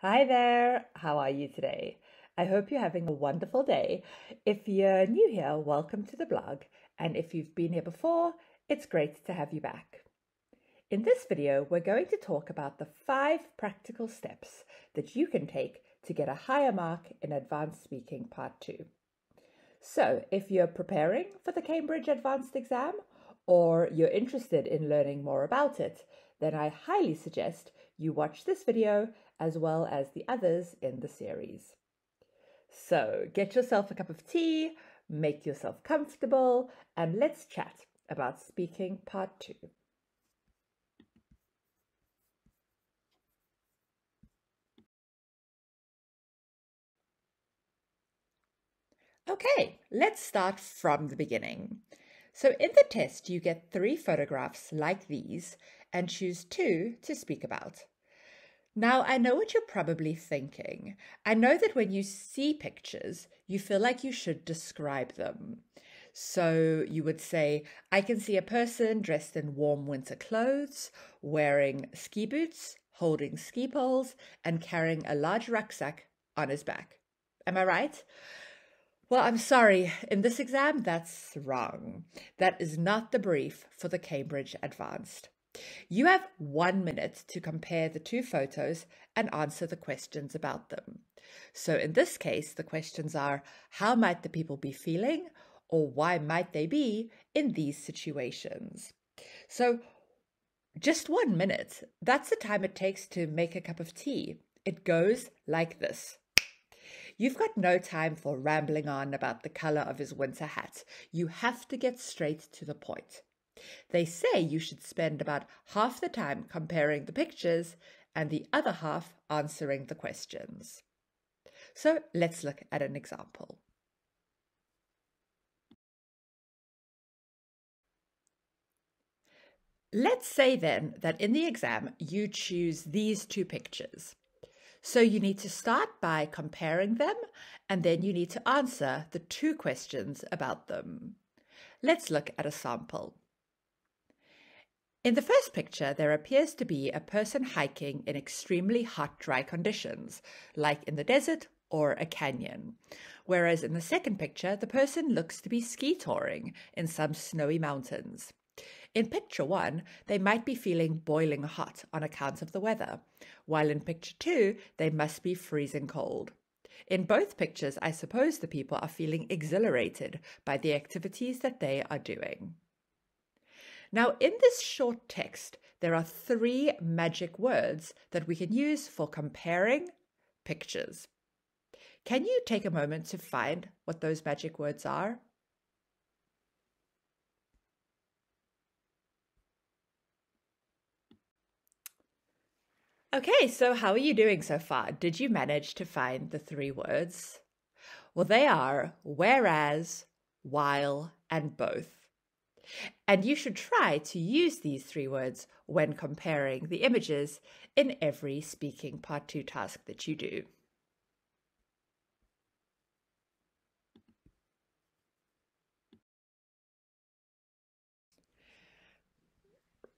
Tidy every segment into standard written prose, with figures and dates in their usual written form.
Hi there, how are you today? I hope you're having a wonderful day. If you're new here, welcome to the blog, and if you've been here before, it's great to have you back. In this video, we're going to talk about the 5 practical steps that you can take to get a higher mark in Advanced Speaking Part 2. So, if you're preparing for the Cambridge Advanced exam, or you're interested in learning more about it, then I highly suggest you watch this video as well as the others in the series. So get yourself a cup of tea, make yourself comfortable, and let's chat about speaking part 2. Okay, let's start from the beginning. So in the test, you get 3 photographs like these and choose 2 to speak about. Now, I know what you're probably thinking. I know that when you see pictures, you feel like you should describe them. So you would say, I can see a person dressed in warm winter clothes, wearing ski boots, holding ski poles, and carrying a large rucksack on his back. Am I right? Well, I'm sorry, in this exam, that's wrong. That is not the brief for the Cambridge Advanced. You have 1 minute to compare the 2 photos and answer the questions about them. So in this case, the questions are, how might the people be feeling, or why might they be in these situations? So just 1 minute, that's the time it takes to make a cup of tea. It goes like this. You've got no time for rambling on about the color of his winter hat. You have to get straight to the point. They say you should spend about half the time comparing the pictures and the other half answering the questions. So let's look at an example. Let's say then that in the exam you choose these 2 pictures. So you need to start by comparing them, and then you need to answer the 2 questions about them. Let's look at a sample. In the first picture, there appears to be a person hiking in extremely hot, dry conditions, like in the desert or a canyon. Whereas in the second picture, the person looks to be ski touring in some snowy mountains. In picture 1, they might be feeling boiling hot on account of the weather, while in picture 2, they must be freezing cold. In both pictures, I suppose the people are feeling exhilarated by the activities that they are doing. Now, in this short text, there are 3 magic words that we can use for comparing pictures. Can you take a moment to find what those magic words are? Okay, so how are you doing so far? Did you manage to find the 3 words? Well, they are whereas, while, and both. And you should try to use these 3 words when comparing the images in every speaking part 2 task that you do.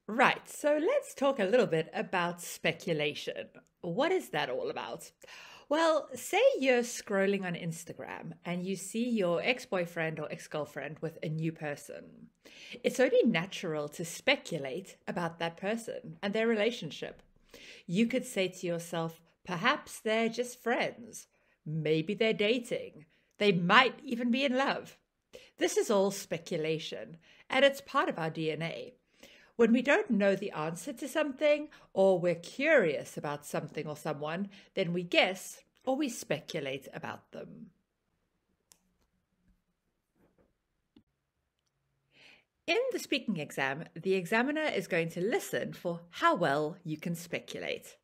Right, so let's talk a little bit about speculation. What is that all about? Well, say you're scrolling on Instagram and you see your ex-boyfriend or ex-girlfriend with a new person. It's only natural to speculate about that person and their relationship. You could say to yourself, perhaps they're just friends. Maybe they're dating. They might even be in love. This is all speculation, and it's part of our DNA. When we don't know the answer to something, or we're curious about something or someone, then we guess or we speculate about them. In the speaking exam, the examiner is going to listen for how well you can speculate.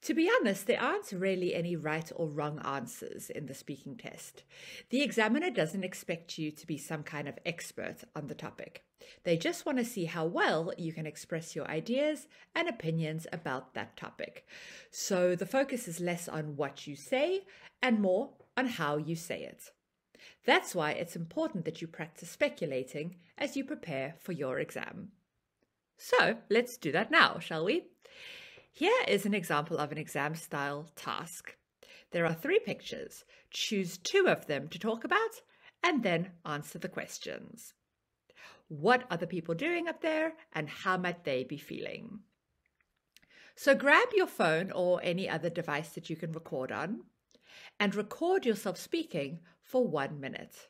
To be honest, there aren't really any right or wrong answers in the speaking test. The examiner doesn't expect you to be some kind of expert on the topic. They just want to see how well you can express your ideas and opinions about that topic. So the focus is less on what you say and more on how you say it. That's why it's important that you practice speculating as you prepare for your exam. So let's do that now, shall we? Here is an example of an exam-style task. There are 3 pictures. Choose 2 of them to talk about and then answer the questions. What are the people doing up there and how might they be feeling? So grab your phone or any other device that you can record on and record yourself speaking for 1 minute.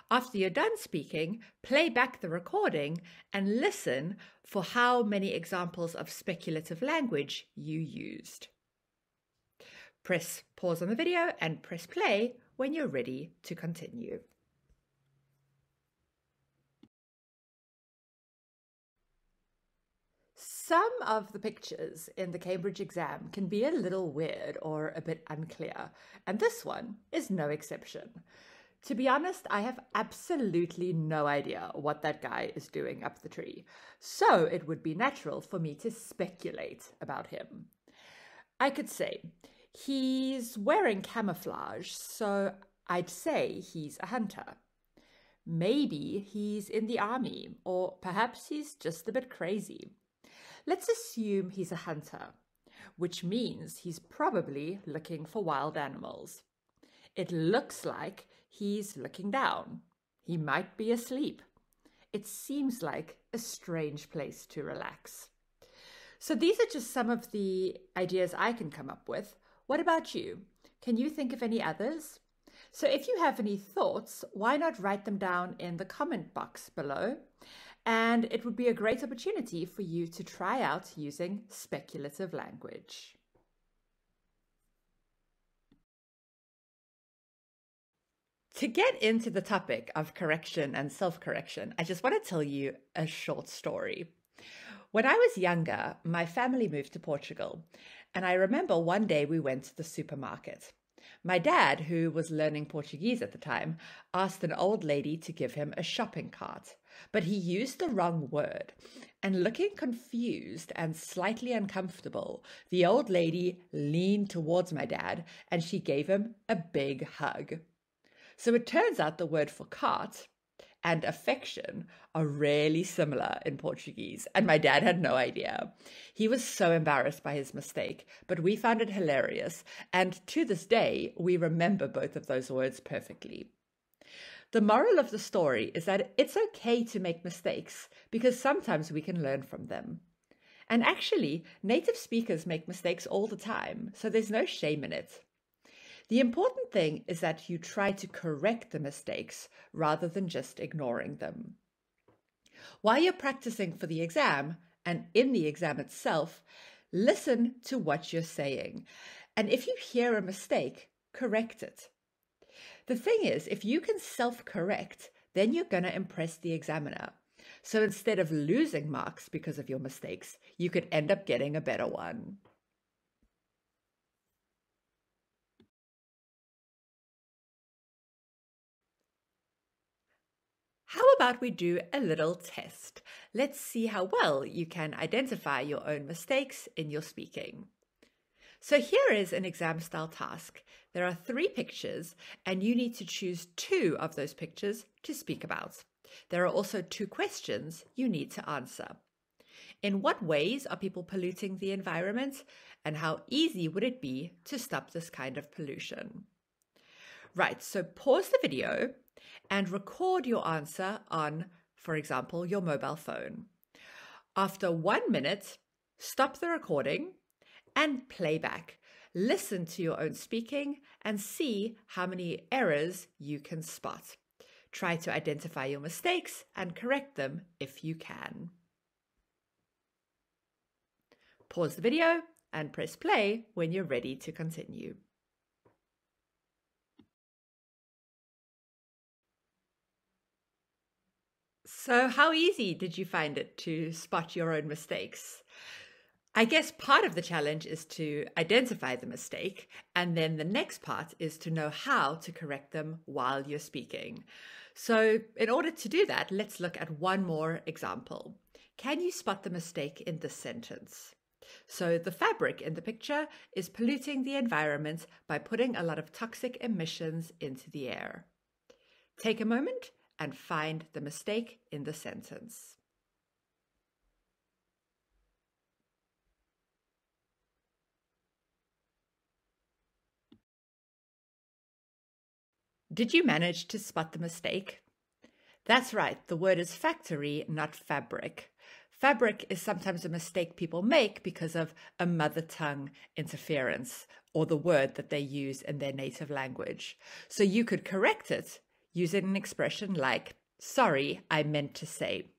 After you're done speaking, play back the recording and listen for how many examples of speculative language you used. Press pause on the video and press play when you're ready to continue. Some of the pictures in the Cambridge exam can be a little weird or a bit unclear, and this one is no exception. To be honest, I have absolutely no idea what that guy is doing up the tree, so it would be natural for me to speculate about him. I could say, he's wearing camouflage, so I'd say he's a hunter. Maybe he's in the army, or perhaps he's just a bit crazy. Let's assume he's a hunter, which means he's probably looking for wild animals. It looks like he's looking down. He might be asleep. It seems like a strange place to relax. So these are just some of the ideas I can come up with. What about you? Can you think of any others? So if you have any thoughts, why not write them down in the comment box below? And it would be a great opportunity for you to try out using speculative language. To get into the topic of correction and self-correction, I just want to tell you a short story. When I was younger, my family moved to Portugal, and I remember one day we went to the supermarket. My dad, who was learning Portuguese at the time, asked an old lady to give him a shopping cart, but he used the wrong word. And looking confused and slightly uncomfortable, the old lady leaned towards my dad and she gave him a big hug. So it turns out the word for cart and affection are really similar in Portuguese, and my dad had no idea. He was so embarrassed by his mistake, but we found it hilarious, and to this day, we remember both of those words perfectly. The moral of the story is that it's okay to make mistakes, because sometimes we can learn from them. And actually, native speakers make mistakes all the time, so there's no shame in it. The important thing is that you try to correct the mistakes rather than just ignoring them. While you're practicing for the exam and in the exam itself, listen to what you're saying. And if you hear a mistake, correct it. The thing is, if you can self-correct, then you're going to impress the examiner. So instead of losing marks because of your mistakes, you could end up getting a better one. How about we do a little test? Let's see how well you can identify your own mistakes in your speaking. So here is an exam-style task. There are 3 pictures, and you need to choose 2 of those pictures to speak about. There are also 2 questions you need to answer. In what ways are people polluting the environment, and how easy would it be to stop this kind of pollution? Right, so pause the video and record your answer on, for example, your mobile phone. After 1 minute, stop the recording and play back. Listen to your own speaking and see how many errors you can spot. Try to identify your mistakes and correct them if you can. Pause the video and press play when you're ready to continue. So how easy did you find it to spot your own mistakes? I guess part of the challenge is to identify the mistake, and then the next part is to know how to correct them while you're speaking. So in order to do that, let's look at one more example. Can you spot the mistake in this sentence? So the fabric in the picture is polluting the environment by putting a lot of toxic emissions into the air. Take a moment and find the mistake in the sentence. Did you manage to spot the mistake? That's right, the word is factory, not fabric. Fabric is sometimes a mistake people make because of a mother tongue interference or the word that they use in their native language. So you could correct it using an expression like, sorry, I meant to say.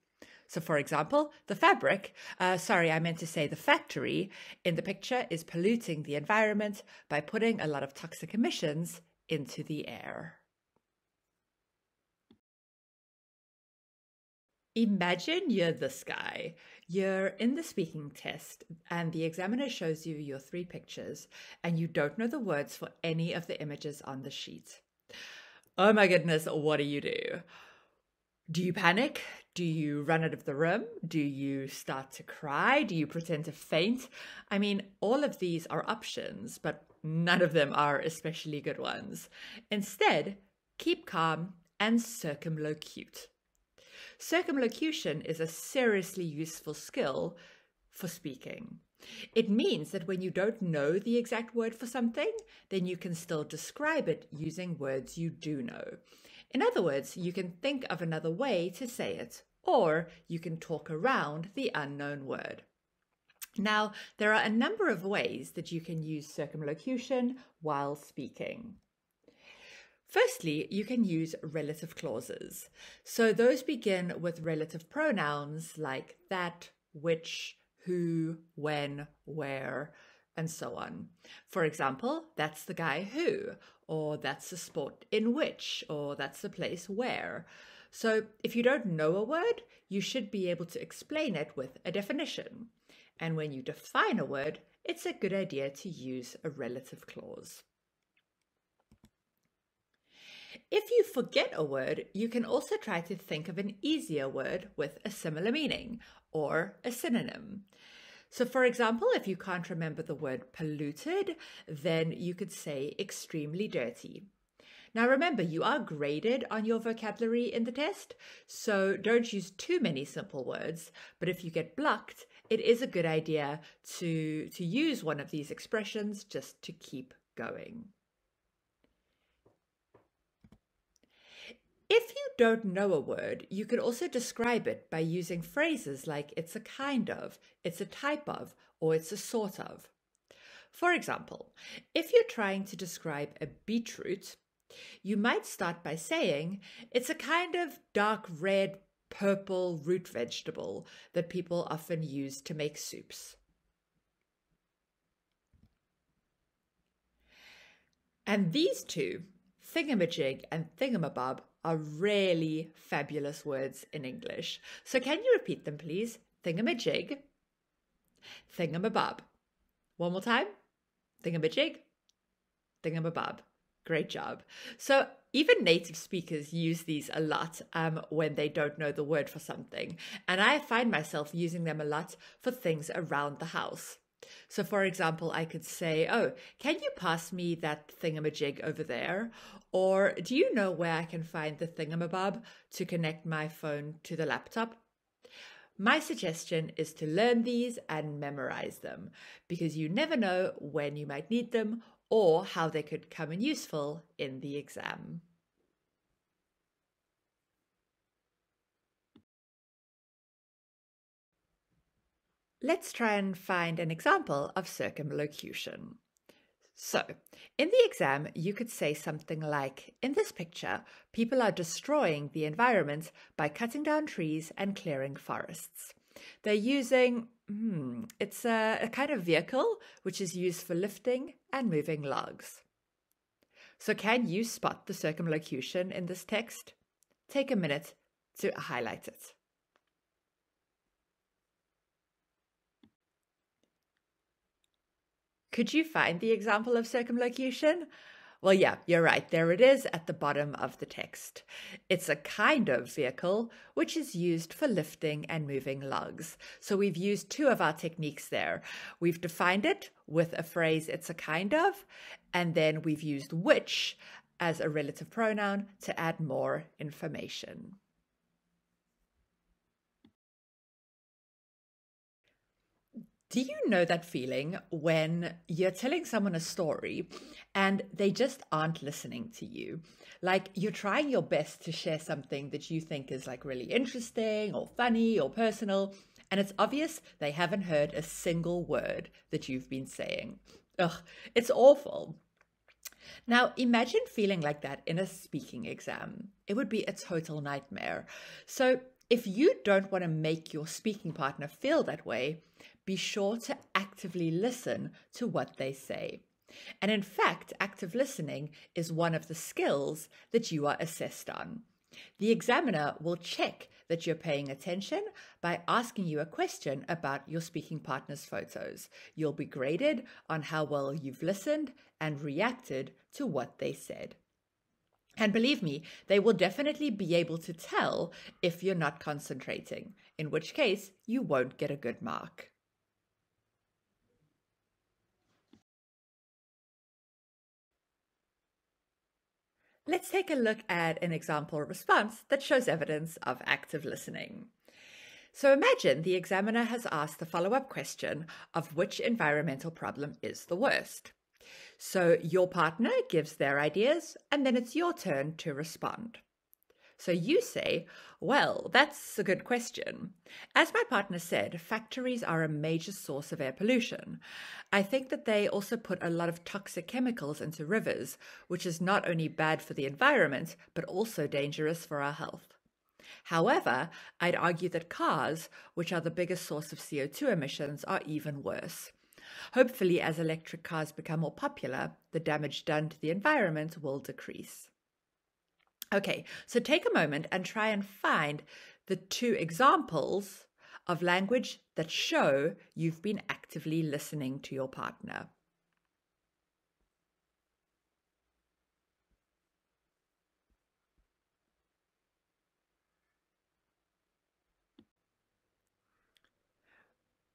So for example, the fabric, I meant to say the factory in the picture is polluting the environment by putting a lot of toxic emissions into the air. Imagine you're this guy. You're in the speaking test and the examiner shows you your 3 pictures and you don't know the words for any of the images on the sheet. Oh my goodness, what do you do? Do you panic? Do you run out of the room? Do you start to cry? Do you pretend to faint? I mean, all of these are options, but none of them are especially good ones. Instead, keep calm and circumlocute. Circumlocution is a seriously useful skill for speaking. It means that when you don't know the exact word for something, then you can still describe it using words you do know. In other words, you can think of another way to say it, or you can talk around the unknown word. Now, there are a number of ways that you can use circumlocution while speaking. Firstly, you can use relative clauses. So those begin with relative pronouns like that, which, who, when, where, and so on. For example, that's the guy who, or that's the sport in which, or that's the place where. So if you don't know a word, you should be able to explain it with a definition. And when you define a word, it's a good idea to use a relative clause. If you forget a word, you can also try to think of an easier word with a similar meaning or a synonym. So for example, if you can't remember the word polluted, then you could say extremely dirty. Now remember, you are graded on your vocabulary in the test, so don't use too many simple words, but if you get blocked, it is a good idea to use one of these expressions just to keep going. If you don't know a word, you could also describe it by using phrases like it's a kind of, it's a type of, or it's a sort of. For example, if you're trying to describe a beetroot, you might start by saying it's a kind of dark red, purple root vegetable that people often use to make soups. And these two, thingamajig and thingamabob, are really fabulous words in English. So can you repeat them, please? Thingamajig, thingamabob. One more time. Thingamajig, thingamabob. Great job. So even native speakers use these a lot when they don't know the word for something. And I find myself using them a lot for things around the house. So for example, I could say, oh, can you pass me that thingamajig over there? Or do you know where I can find the thingamabob to connect my phone to the laptop? My suggestion is to learn these and memorize them because you never know when you might need them or how they could come in useful in the exam. Let's try and find an example of circumlocution. So, in the exam, you could say something like, in this picture, people are destroying the environment by cutting down trees and clearing forests. They're using, it's a kind of vehicle which is used for lifting and moving logs. So can you spot the circumlocution in this text? Take a minute to highlight it. Could you find the example of circumlocution? Well, yeah, you're right. There it is at the bottom of the text. It's a kind of vehicle which is used for lifting and moving logs. So we've used two of our techniques there. We've defined it with a phrase, it's a kind of, and then we've used which as a relative pronoun to add more information. Do you know that feeling when you're telling someone a story and they just aren't listening to you? Like you're trying your best to share something that you think is like really interesting or funny or personal, and it's obvious they haven't heard a single word that you've been saying. Ugh, it's awful. Now, imagine feeling like that in a speaking exam. It would be a total nightmare. So, if you don't want to make your speaking partner feel that way, be sure to actively listen to what they say. And in fact, active listening is one of the skills that you are assessed on. The examiner will check that you're paying attention by asking you a question about your speaking partner's photos. You'll be graded on how well you've listened and reacted to what they said. And believe me, they will definitely be able to tell if you're not concentrating, in which case you won't get a good mark. Let's take a look at an example response that shows evidence of active listening. So imagine the examiner has asked the follow-up question of which environmental problem is the worst. So your partner gives their ideas, and then it's your turn to respond. So you say, well, that's a good question. As my partner said, factories are a major source of air pollution. I think that they also put a lot of toxic chemicals into rivers, which is not only bad for the environment, but also dangerous for our health. However, I'd argue that cars, which are the biggest source of CO2 emissions, are even worse. Hopefully, as electric cars become more popular, the damage done to the environment will decrease. Okay, so take a moment and try and find the two examples of language that show you've been actively listening to your partner.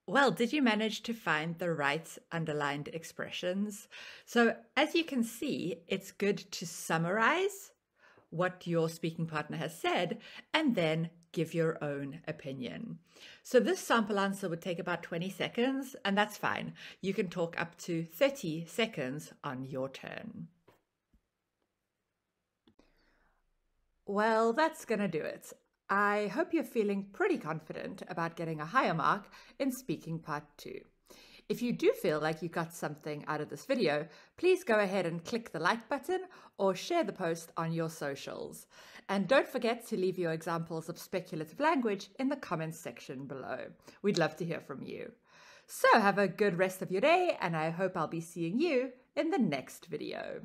Well, did you manage to find the right underlined expressions? So as you can see, it's good to summarize what your speaking partner has said and then give your own opinion. So this sample answer would take about 20 seconds, and that's fine. You can talk up to 30 seconds on your turn. Well, that's going to do it. I hope you're feeling pretty confident about getting a higher mark in speaking part 2. If you do feel like you got something out of this video, please go ahead and click the like button or share the post on your socials. And don't forget to leave your examples of speculative language in the comments section below. We'd love to hear from you. So have a good rest of your day, and I hope I'll be seeing you in the next video.